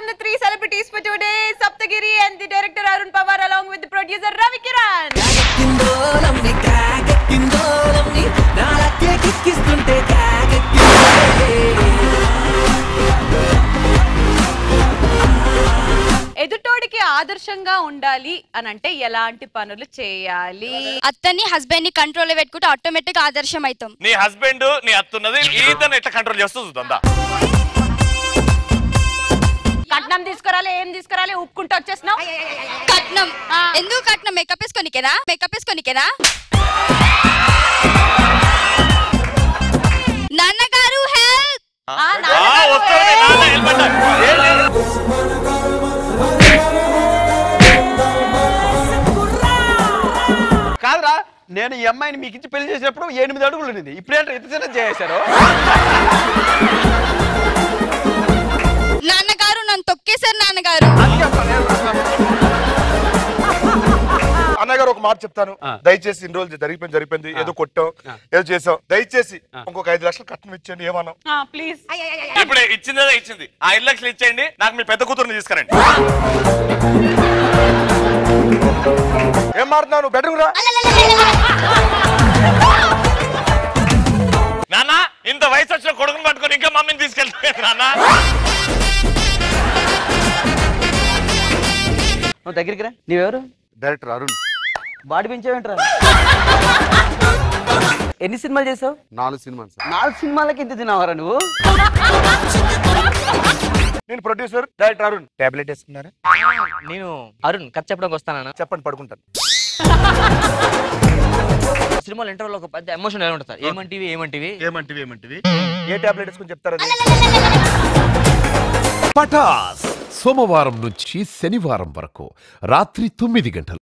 the three celebrities for today, Saptagiri and the director Arun Pawar along with the producer Ravi Kiran. ఎదుటోడికి ఆదర్శంగా ఉండాలి అని అంటే ఎలాంటి పనులు చేయాలి? అత్తని హస్బెండ్ ని కంట్రోల్ పెట్టుకుంటే ఆటోమేటిక్ ఆదర్శం అవుతాం. నీ హస్బెండ్ నీ అత్తున్నది ఈతను ఎట్లా కంట్రోల్ చేస్తూ చూద్దా? కట్నం తీసుకురాలి, ఏం తీసుకురాలి, ఉప్పుకుంటూ వచ్చేసినావు. కట్నం ఎందుకు? కట్నం మేకప్ వేసుకోనికేనా? మేకప్ వేసుకోనికేనా? నాన్నగారు హెల్ప్. కాదురా, నేను ఈ అమ్మాయిని మీకు ఇచ్చి పెళ్లి చేసేటప్పుడు 8 అడుగులు ఉంది. ఇప్పుడేంటే ఇంత చిన్న చేశారు? నాన్నగారు నన్ను తొక్కేశారు. నాన్నగారు అన్నగారు ఒక మాట చెప్తాను, దయచేసి ఇన్ని రోజులు జరిగిపోయింది, ఏదో కొట్టాం, ఏదో చేసాం, దయచేసి ఇంకొక 5 లక్షలు కట్నం ఇచ్చేయండి. ఏమన్నా ప్లీజ్. ఇప్పుడు ఇచ్చిందే ఇచ్చింది, ఆ 5 లక్షలు ఇచ్చేయండి, నాకు మీ పెద్ద కూతురుని తీసుకురండి. ఏం మారుతున్నావు? బెడ్రూమ్ రా నాన్న. ఇంత వయసు వచ్చిన కొడుకుని పట్టుకొని ఇంకా మమ్మీని తీసుకెళ్తాను నాన్న. నువ్వు దగ్గరికి రా. నీవెవరు? డైరెక్టర్ అరుణ్. బాడీ పెంచావేంట్రా? ఎన్ని సినిమాలు చేసావు? 4 సినిమాలు. 4 సినిమాలకి ఇంత తిన్నావరా నువ్వు? నేను ప్రొడ్యూసర్, డైరెక్టర్ అరుణ్. టాబ్లెట్ వేసుకున్నారా? నేను అరుణ్ కథ చెప్పడానికి వస్తానా? చెప్పండి, పడుకుంటాను. సినిమాలో ఇంటర్వ్యూలో ఒక పెద్ద ఎమోషన్ ఎలా ఉంటుంది సార్? ఏమంటివి ఏ టాబ్లెట్ వేసుకుని చెప్తారా? పటాస్ సోమవారం నుంచి శనివారం వరకు రాత్రి 9 గంటలు.